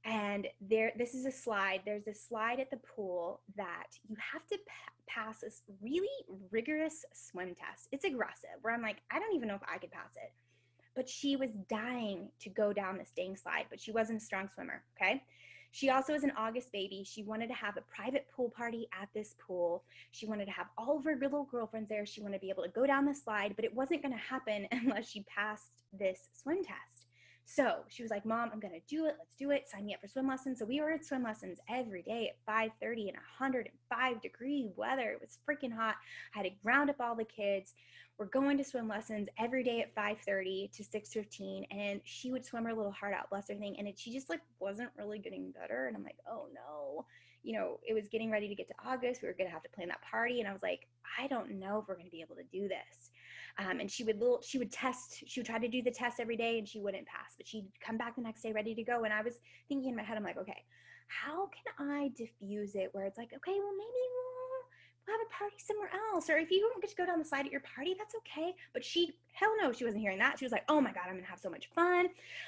And this is a slide. There's a slide at the pool that you have to pass this really rigorous swim test. It's aggressive, where I'm like, I don't even know if I could pass it. But she was dying to go down this dang slide, but she wasn't a strong swimmer, okay? She also is an August baby. She wanted to have a private pool party at this pool. She wanted to have all of her little girlfriends there. She wanted to be able to go down the slide, but it wasn't going to happen unless she passed this swim test. So she was like, Mom, I'm going to do it. Let's do it. Sign me up for swim lessons. So we were at swim lessons every day at 5:30 in 105-degree weather. It was freaking hot. I had to ground up all the kids. We're going to swim lessons every day at 5:30 to 6:15. And she would swim her little heart out, bless her thing. And she just like wasn't really getting better. And I'm like, oh no. You know, it was getting ready to get to August. We were going to have to plan that party. And I was like, I don't know if we're going to be able to do this. And she would try to do the test every day and she wouldn't pass, but she'd come back the next day ready to go. And I was thinking in my head, I'm like, okay, how can I diffuse it where it's like, okay, well, maybe we'll have a party somewhere else. Or if you don't get to go down the slide at your party, that's okay. But hell no, she wasn't hearing that. She was like, oh my God, I'm going to have so much fun.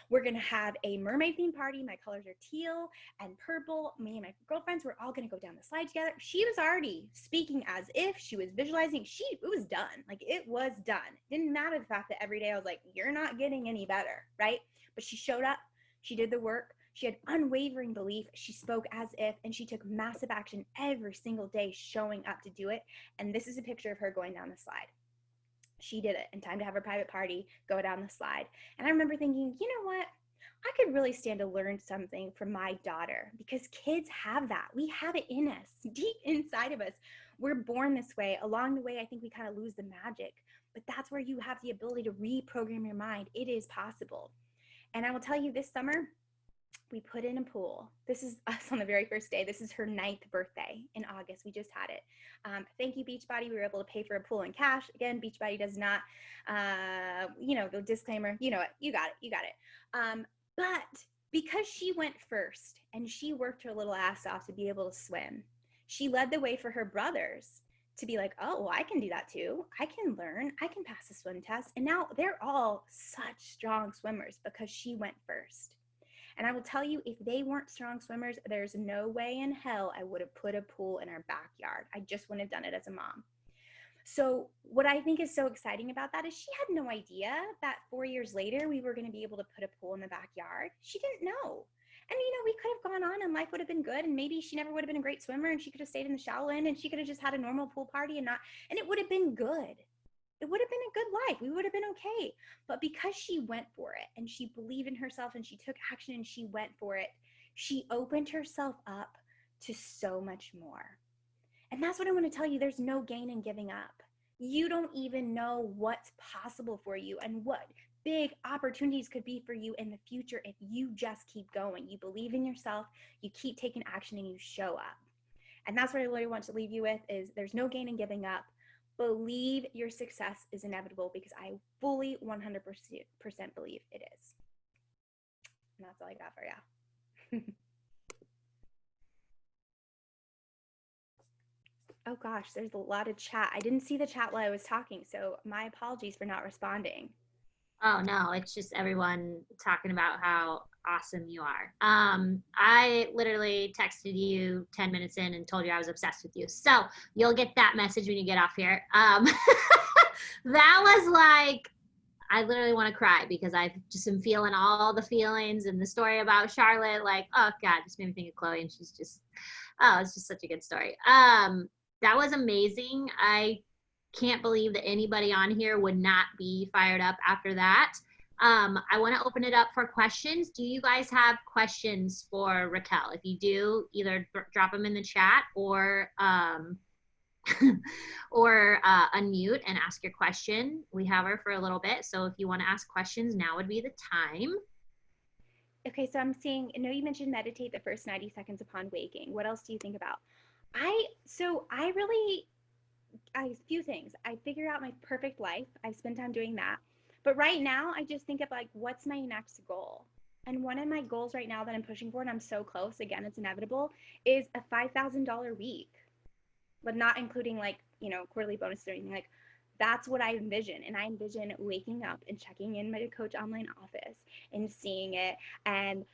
We're going to have a mermaid themed party. My colors are teal and purple. Me and my girlfriends, we're all going to go down the slide together. She was already speaking as if she was visualizing. It was done. Like it was done. Didn't matter the fact that every day I was like, you're not getting any better, right? But she showed up. She did the work. She had unwavering belief. She spoke as if, and she took massive action every single day showing up to do it. And this is a picture of her going down the slide. She did it in time to have her private party, go down the slide. And I remember thinking, you know what? I could really stand to learn something from my daughter because kids have that. We have it in us, deep inside of us. We're born this way. Along the way, I think we kind of lose the magic, but that's where you have the ability to reprogram your mind. It is possible. And I will tell you this summer, we put in a pool. This is us on the very first day. This is her 9th birthday in August. We just had it. Thank you, Beachbody. We were able to pay for a pool in cash. Again, Beachbody does not, the disclaimer, you know it. You got it. But because she went first and she worked her little ass off to be able to swim, she led the way for her brothers to be like, oh, well, I can do that too. I can learn. I can pass the swim test. And now they're all such strong swimmers because she went first. And I will tell you, if they weren't strong swimmers, there's no way in hell I would have put a pool in our backyard. I just wouldn't have done it as a mom. So what I think is so exciting about that is she had no idea that 4 years later we were going to be able to put a pool in the backyard. She didn't know. And we could have gone on and life would have been good, and maybe she never would have been a great swimmer, and she could have stayed in the Shaolin, and she could have just had a normal pool party and it would have been good. It would have been a good life. We would have been okay. But because she went for it and she believed in herself and she took action and she went for it, she opened herself up to so much more. And that's what I want to tell you. There's no gain in giving up. You don't even know what's possible for you and what big opportunities could be for you in the future if you just keep going. You believe in yourself, you keep taking action, and you show up. And that's what I really want to leave you with is there's no gain in giving up. Believe your success is inevitable, because I fully 100% believe it is. And that's all I got for you. Oh gosh, there's a lot of chat. I didn't see the chat while I was talking, so my apologies for not responding. Oh no, it's just everyone talking about how awesome you are. I literally texted you 10 minutes in and told you I was obsessed with you. So you'll get that message when you get off here. That was like, I literally want to cry because I've just been feeling all the feelings, and the story about Charlotte, like, oh God, just made me think of Chloe, and she's just, oh, it's just such a good story. That was amazing. I can't believe that anybody on here would not be fired up after that. I want to open it up for questions. Do you guys have questions for Raquel? If you do, either drop them in the chat or unmute and ask your question. We have her for a little bit, so if you want to ask questions, now would be the time. Okay, so I'm seeing, I know you mentioned meditate the first 90 seconds upon waking. What else do you think about? A few things. I figure out my perfect life. I spend time doing that. But right now, I just think of like, what's my next goal? And one of my goals right now that I'm pushing for, and I'm so close, again, it's inevitable, is a $5,000 week, but not including like, quarterly bonuses or anything. Like, that's what I envision. And I envision waking up and checking in my coach online office and seeing it, and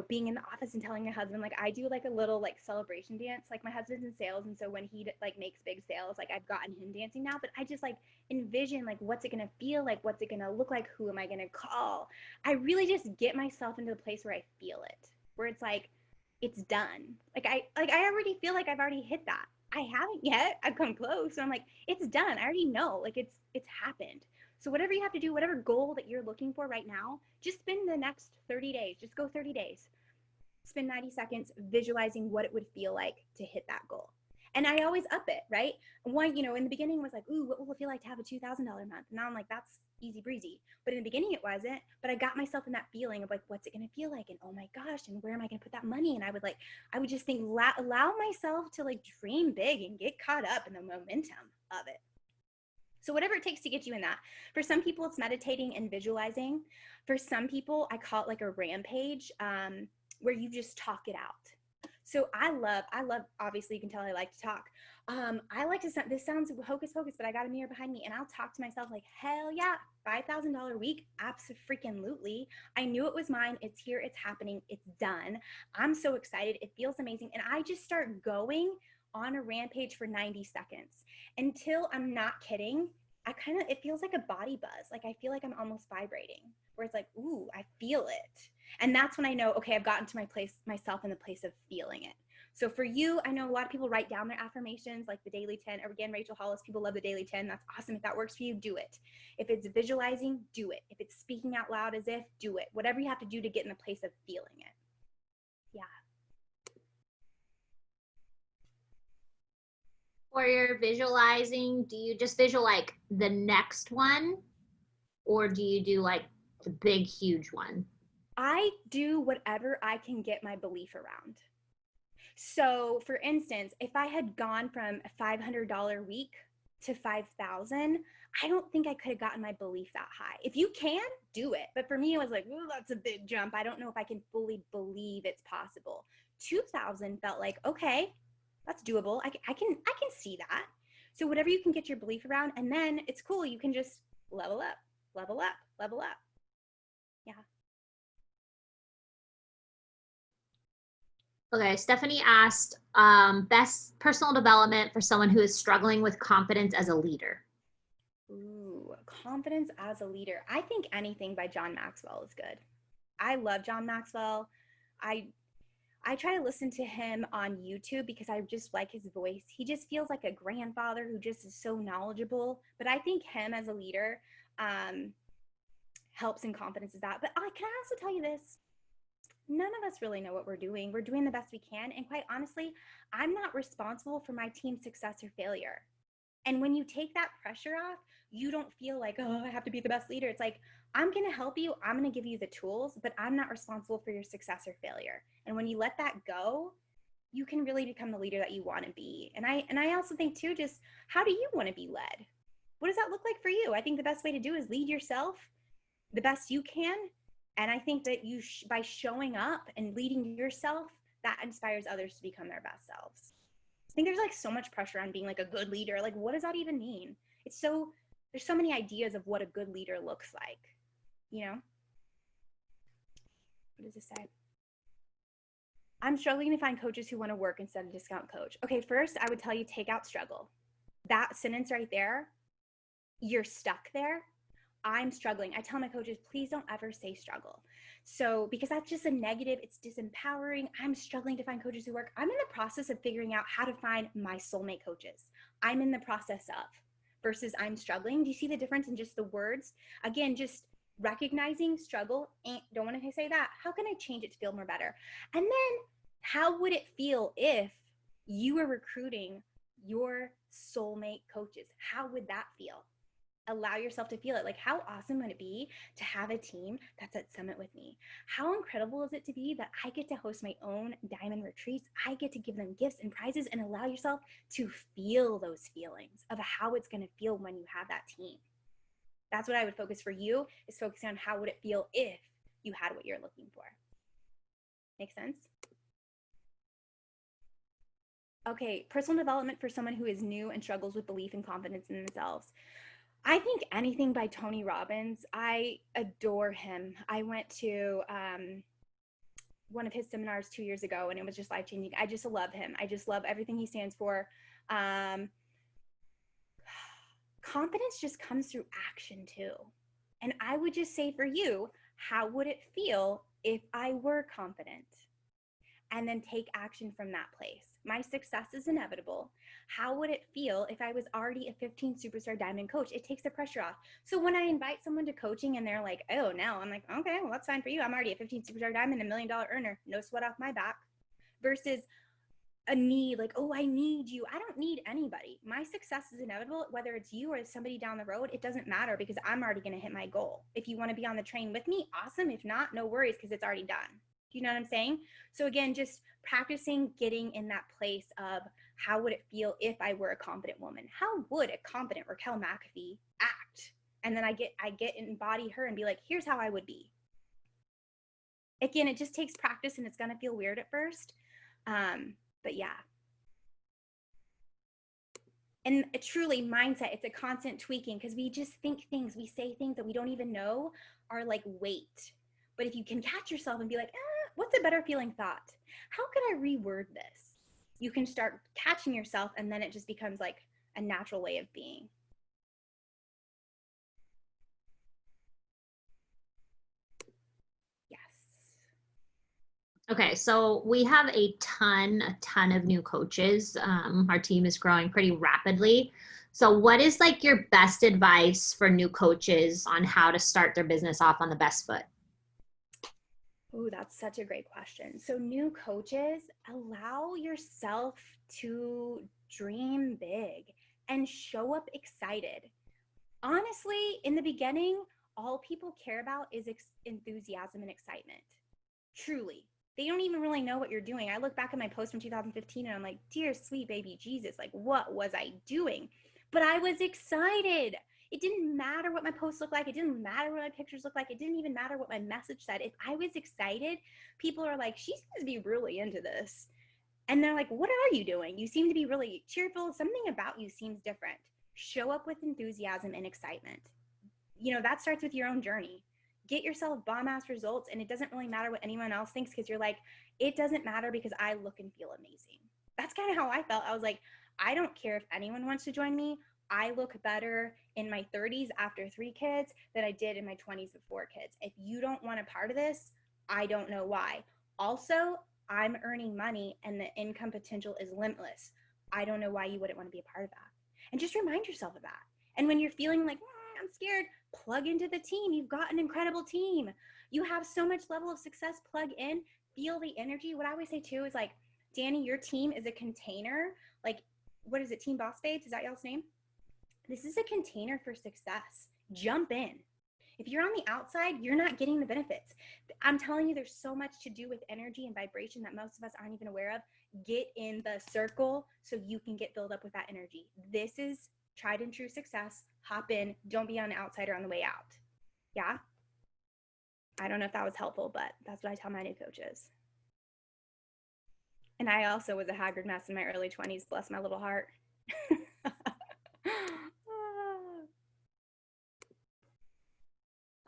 being in the office and telling my husband, like, I do like a little like celebration dance. Like, my husband's in sales, and so when he like makes big sales, like, I've gotten him dancing now, but I just like envision like, what's it gonna feel like, what's it gonna look like, who am I gonna call? I really just get myself into the place where I feel it, where it's like, it's done. I already feel like I've already hit that. I haven't yet. I've come close. So I'm like, it's done. I already know. Like, it's happened. So whatever you have to do, whatever goal that you're looking for right now, just spend the next 30 days. Just go 30 days. Spend 90 seconds visualizing what it would feel like to hit that goal. And I always up it, right? One, in the beginning was like, ooh, what will it feel like to have a $2,000 month? And now I'm like, that's easy breezy. But in the beginning it wasn't. But I got myself in that feeling of like, what's it going to feel like? And oh my gosh, and where am I going to put that money? And I would just think, allow myself to like dream big and get caught up in the momentum of it. So whatever it takes to get you in that. For some people, it's meditating and visualizing. For some people, I call it like a rampage, where you just talk it out. So I love, obviously you can tell I like to talk. I like to, this sounds hocus pocus, but I got a mirror behind me and I'll talk to myself like, hell yeah, $5,000 week. Absolutely. I knew it was mine. It's here. It's happening. It's done. I'm so excited. It feels amazing. And I just start going on a rampage for 90 seconds until, I'm not kidding, it feels like a body buzz. Like, I feel like I'm almost vibrating, where it's like, ooh, I feel it. And that's when I know, okay, I've gotten to myself in the place of feeling it. So for you, I know a lot of people write down their affirmations, like the daily 10. Or again, Rachel Hollis, people love the daily 10. That's awesome. If that works for you, do it. If it's visualizing, do it. If it's speaking out loud as if, do it. Whatever you have to do to get in the place of feeling it. Yeah. For your visualizing, do you just visual like the next one, or do you do like the big huge one? I do whatever I can get my belief around. So for instance, if I had gone from a $500 week to 5,000, I don't think I could have gotten my belief that high. If you can, do it. But for me, it was like, ooh, that's a big jump. I don't know if I can fully believe it's possible. 2,000 felt like, okay, that's doable. I can see that. So whatever you can get your belief around, and then it's cool. You can just level up, level up, level up. Yeah. Okay, Stephanie asked, best personal development for someone who is struggling with confidence as a leader. Ooh, confidence as a leader. I think anything by John Maxwell is good. I love John Maxwell. I I try to listen to him on YouTube because I just like his voice. He just feels like a grandfather who just is so knowledgeable. But I think him as a leader um, helps in confidence is that. But can I also tell you this? None of us really know what we're doing. We're doing the best we can. And quite honestly, I'm not responsible for my team's success or failure. And when you take that pressure off, you don't feel like, oh, I have to be the best leader. It's like, I'm going to help you. I'm going to give you the tools, but I'm not responsible for your success or failure. And when you let that go, you can really become the leader that you want to be. And I also think too, just how do you want to be led? What does that look like for you? I think the best way to do is lead yourself the best you can. And I think that by showing up and leading yourself, that inspires others to become their best selves. I think there's like so much pressure on being like a good leader. Like, what does that even mean? There's so many ideas of what a good leader looks like, you know? What does it say? I'm struggling to find coaches who want to work instead of discount coach. Okay, first I would tell you take out struggle. That sentence right there, you're stuck there. I'm struggling. I tell my coaches, please don't ever say struggle. So, because that's just a negative, it's disempowering. I'm struggling to find coaches who work. I'm in the process of figuring out how to find my soulmate coaches. I'm in the process of versus I'm struggling. Do you see the difference in just the words? Again, just recognizing struggle. Don't want to say that. How can I change it to feel more better? And then how would it feel if you were recruiting your soulmate coaches? How would that feel? Allow yourself to feel it. Like, how awesome would it be to have a team that's at Summit with me? How incredible is it to be that I get to host my own diamond retreats? I get to give them gifts and prizes, and allow yourself to feel those feelings of how it's going to feel when you have that team. That's what I would focus for you, is focusing on how would it feel if you had what you're looking for. Make sense? Okay, personal development for someone who is new and struggles with belief and confidence in themselves. I think anything by Tony Robbins. I adore him. I went to one of his seminars 2 years ago, and it was just life-changing. I just love him. I just love everything he stands for. Confidence just comes through action too. And I would just say for you, how would it feel if I were confident? And then take action from that place. My success is inevitable. How would it feel if I was already a 15 superstar diamond coach? It takes the pressure off. So when I invite someone to coaching and they're like, oh, no, I'm like, okay, well, that's fine for you. I'm already a 15 superstar diamond, $1 million earner, no sweat off my back. Versus a need, like, oh, I need you. I don't need anybody. My success is inevitable, whether it's you or somebody down the road. It doesn't matter because I'm already going to hit my goal. If you want to be on the train with me, awesome. If not, no worries, because it's already done. Do you know what I'm saying? So again, just practicing getting in that place of how would it feel if I were a confident woman? How would a confident Raquel McAfee act? And then I get embody her and be like, here's how I would be. Again, it just takes practice, and it's going to feel weird at first. But yeah. And truly, mindset, it's a constant tweaking, because we just think things, we say things that we don't even know are like weight. But if you can catch yourself and be like, what's a better feeling thought? How can I reword this? You can start catching yourself, and then it just becomes like a natural way of being. Yes. Okay, so we have a ton of new coaches. Our team is growing pretty rapidly. So what is like your best advice for new coaches on how to start their business off on the best foot? Ooh, that's such a great question. So new coaches, allow yourself to dream big and show up excited. Honestly, in the beginning, all people care about is enthusiasm and excitement. Truly. They don't even really know what you're doing. I look back at my post from 2015 and I'm like, dear sweet baby Jesus, like, what was I doing? But I was excited. It didn't matter what my posts looked like. It didn't matter what my pictures looked like. It didn't even matter what my message said. If I was excited, people are like, she seems to be really into this. And they're like, what are you doing? You seem to be really cheerful. Something about you seems different. Show up with enthusiasm and excitement. You know, that starts with your own journey. Get yourself bomb ass results, and it doesn't really matter what anyone else thinks, because you're like, it doesn't matter because I look and feel amazing. That's kind of how I felt. I was like, I don't care if anyone wants to join me. I look better in my 30s after 3 kids than I did in my 20s with 4 kids. If you don't want a part of this, I don't know why. Also, I'm earning money and the income potential is limitless. I don't know why you wouldn't want to be a part of that. And just remind yourself of that. And when you're feeling like, I'm scared, plug into the team. You've got an incredible team. You have so much level of success. Plug in, feel the energy. What I always say too is like, Danny, your team is a container. Like, what is it? Team Boss Babes? Is that y'all's name? This is a container for success. Jump in. If you're on the outside, you're not getting the benefits. I'm telling you, there's so much to do with energy and vibration that most of us aren't even aware of. Get in the circle so you can get filled up with that energy. This is tried and true success. Hop in. Don't be an outsider on the way out. Yeah? I don't know if that was helpful, but that's what I tell my new coaches. And I also was a haggard mess in my early 20s. Bless my little heart.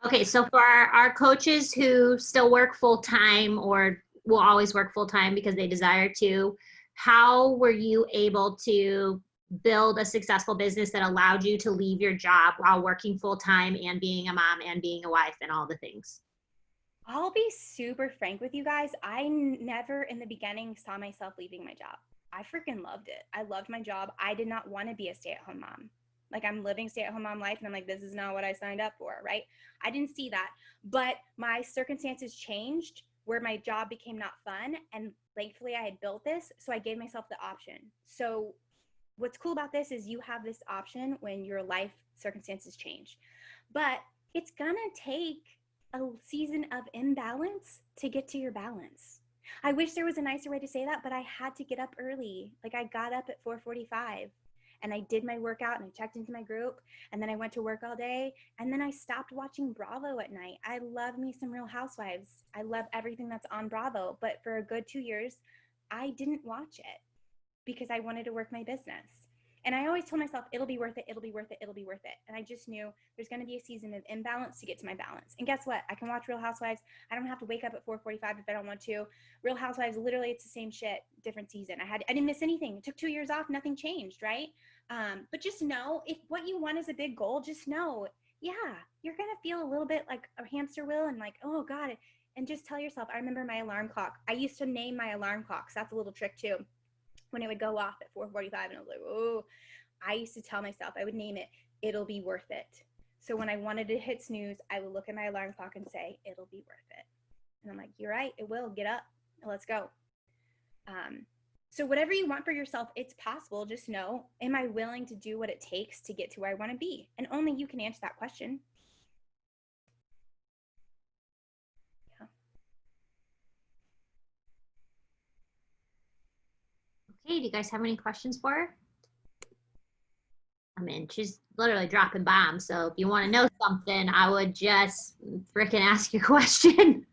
Okay, so for our coaches who still work full-time or will always work full-time because they desire to, how were you able to build a successful business that allowed you to leave your job while working full-time and being a mom and being a wife and all the things? I'll be super frank with you guys. I never in the beginning saw myself leaving my job. I freaking loved it. I loved my job. I did not want to be a stay-at-home mom. Like, I'm living stay-at-home mom life and I'm like, this is not what I signed up for, right? I didn't see that. But my circumstances changed where my job became not fun. And thankfully I had built this. So I gave myself the option. So what's cool about this is you have this option when your life circumstances change. But it's gonna take a season of imbalance to get to your balance. I wish there was a nicer way to say that, but I had to get up early. Like, I got up at 4:45 and I did my workout and I checked into my group and then I went to work all day and then I stopped watching Bravo at night. I love me some Real Housewives. I love everything that's on Bravo, but for a good 2 years, I didn't watch it because I wanted to work my business. And I always told myself, it'll be worth it, it'll be worth it, it'll be worth it. And I just knew there's going to be a season of imbalance to get to my balance. And guess what? I can watch Real Housewives. I don't have to wake up at 4:45 if I don't want to. Real Housewives, literally, it's the same shit, different season. I didn't miss anything. It took 2 years off, nothing changed, right? But just know, if what you want is a big goal, just know, yeah, you're going to feel a little bit like a hamster wheel and like, oh God. And just tell yourself, I remember my alarm clock. I used to name my alarm clocks. That's a little trick too. When it would go off at 4:45 and I was like, oh, I used to tell myself, I would name it, it'll be worth it. So when I wanted to hit snooze, I would look at my alarm clock and say, it'll be worth it. And I'm like, you're right, it will. Get up. Let's go. So whatever you want for yourself, it's possible. Just know, am I willing to do what it takes to get to where I want to be? And only you can answer that question. Yeah. Okay, do you guys have any questions for her? I mean, she's literally dropping bombs. So if you want to know something, I would just freaking ask your question.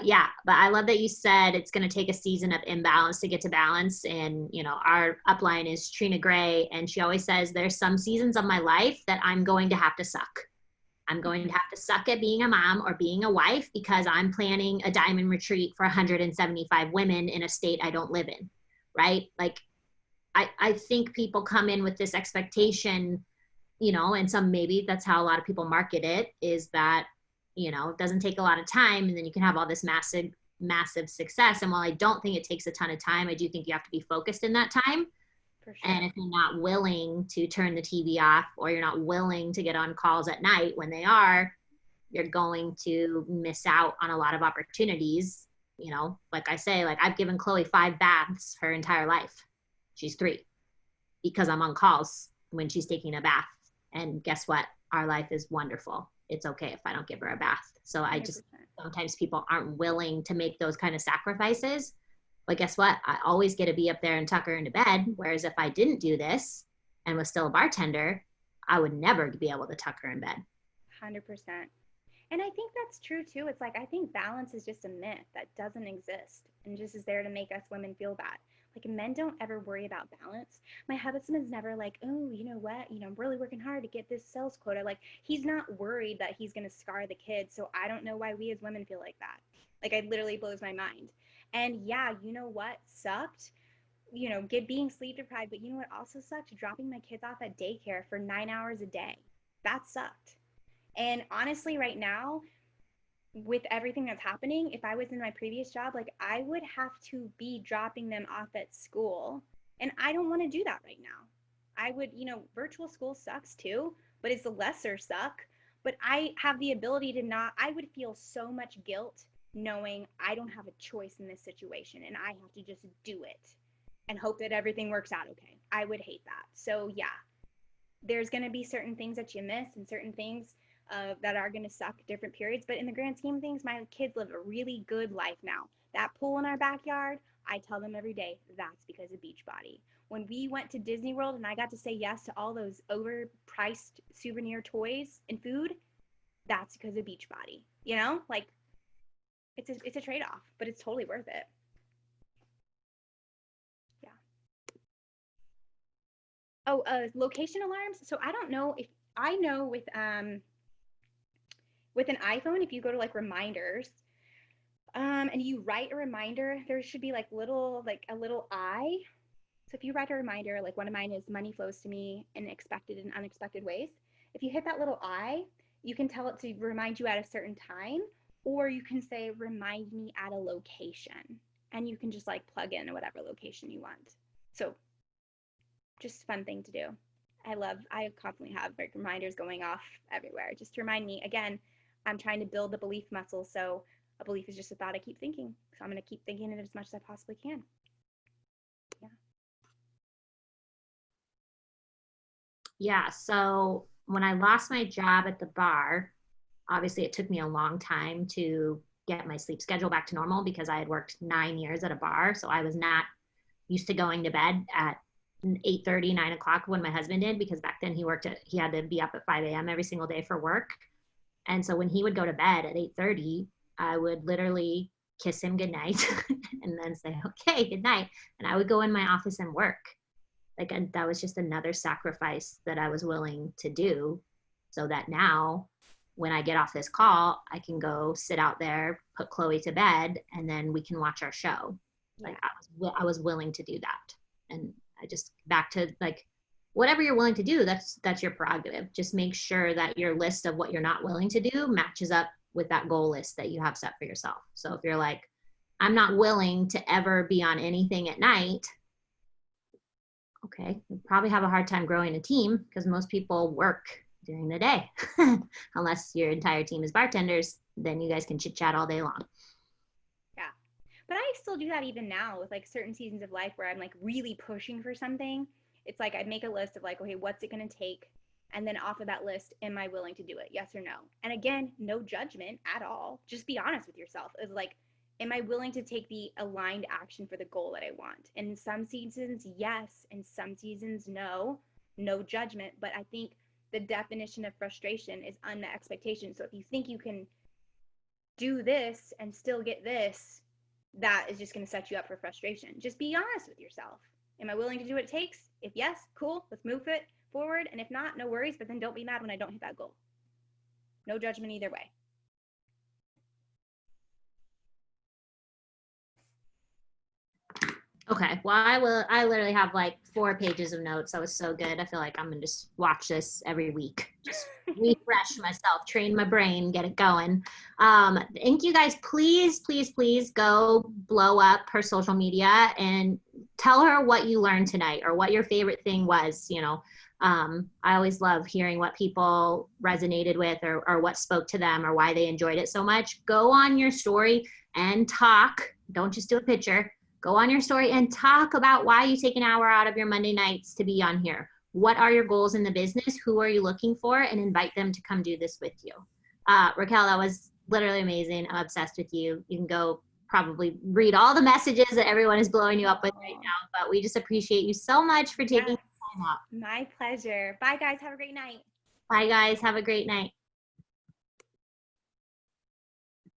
Yeah, but I love that you said it's going to take a season of imbalance to get to balance. And, you know, our upline is Trina Gray, and she always says there's some seasons of my life that I'm going to have to suck. I'm going to have to suck at being a mom or being a wife because I'm planning a diamond retreat for 175 women in a state I don't live in, right? Like, I think people come in with this expectation, you know, and some, maybe that's how a lot of people market it, is that, you know, it doesn't take a lot of time and then you can have all this massive success. And while I don't think it takes a ton of time, I do think you have to be focused in that time. For sure. And if you're not willing to turn the TV off, or you're not willing to get on calls at night when they are, you're going to miss out on a lot of opportunities. You know, like I say, like, I've given Chloe 5 baths her entire life. She's 3, because I'm on calls when she's taking a bath. And guess what? Our life is wonderful. It's okay if I don't give her a bath. So I just, 100%. sometimes people aren't willing to make those kind of sacrifices. But guess what? I always get to be up there and tuck her into bed. Whereas if I didn't do this and was still a bartender, I would never be able to tuck her in bed. 100%. And I think that's true too. It's like, I think balance is just a myth that doesn't exist and just is there to make us women feel bad. Like, men don't ever worry about balance. My husband is never like, oh, you know what? You know, I'm really working hard to get this sales quota. Like, he's not worried that he's going to scar the kids. So I don't know why we as women feel like that. Like, it literally blows my mind. And yeah, you know what sucked? being sleep deprived, but you know what also sucked? Dropping my kids off at daycare for 9 hours a day. That sucked. And honestly, right now, with everything that's happening, if I was in my previous job, like I would have to be dropping them off at school. And I don't want to do that right now. I would, virtual school sucks too, but it's a lesser suck. But I have the ability to not, I would feel so much guilt knowing I don't have a choice in this situation and I have to just do it and hope that everything works out okay. I would hate that. So yeah, there's going to be certain things that you miss and certain things that are going to suck different periods. But in the grand scheme of things, my kids live a really good life now. That pool in our backyard, I tell them every day, that's because of Beachbody. When we went to Disney World and I got to say yes to all those overpriced souvenir toys and food, that's because of Beachbody. Like it's a trade-off, but it's totally worth it. Yeah. Oh, location alarms. So I don't know if I know with an iPhone, if you go to like reminders, and you write a reminder, there should be like a little eye. So if you write a reminder, like one of mine is money flows to me in expected and unexpected ways. If you hit that little eye, you can tell it to remind you at a certain time, or you can say, remind me at a location. And you can just like plug in whatever location you want. So just a fun thing to do. I constantly have like reminders going off everywhere just to remind me. Again, I'm trying to build the belief muscle. So a belief is just a thought I keep thinking. So I'm going to keep thinking it as much as I possibly can. Yeah. Yeah. So when I lost my job at the bar, obviously it took me a long time to get my sleep schedule back to normal because I had worked 9 years at a bar. So I was not used to going to bed at 8:30, 9 o'clock when my husband did, because back then he had to be up at 5 a.m. every single day for work. And so when he would go to bed at 8:30, I would literally kiss him goodnight and then say, okay, good night. And I would go in my office and work. Like, and that was just another sacrifice that I was willing to do so that now when I get off this call, I can go sit out there, put Chloe to bed, and then we can watch our show. Yeah. Like I was willing to do that. And I just back to like, whatever you're willing to do, that's your prerogative. Just make sure that your list of what you're not willing to do matches up with that goal list that you have set for yourself. So if you're like, I'm not willing to ever be on anything at night, okay, you probably have a hard time growing a team because most people work during the day. Unless your entire team is bartenders, then you guys can chit chat all day long. Yeah. But I still do that even now with like certain seasons of life where I'm like really pushing for something. It's like I make a list of like, okay, what's it going to take? And then off of that list, am I willing to do it? Yes or no? And again, no judgment at all. Just be honest with yourself. It's like, am I willing to take the aligned action for the goal that I want? And in some seasons, yes. In some seasons, no. No judgment. But I think the definition of frustration is unmet expectations. So if you think you can do this and still get this, that is just going to set you up for frustration. Just be honest with yourself. Am I willing to do what it takes? If yes, cool, let's move it forward. And if not, no worries, but then don't be mad when I don't hit that goal. No judgment either way. Okay, well, I literally have like 4 pages of notes. That was so good. I feel like I'm gonna just watch this every week. Just refresh myself, train my brain, get it going. Thank you guys. Please, please, please go blow up her social media and tell her what you learned tonight or what your favorite thing was. I always love hearing what people resonated with or what spoke to them or why they enjoyed it so much. Go on your story and talk. Don't just do a picture. Go on your story and talk about why you take an hour out of your Monday nights to be on here. What are your goals in the business? Who are you looking for? And invite them to come do this with you. Raquel, that was literally amazing. I'm obsessed with you. You can go probably read all the messages that everyone is blowing you up with right now, but we just appreciate you so much for taking time off. My pleasure. Bye, guys. Have a great night. Bye, guys. Have a great night.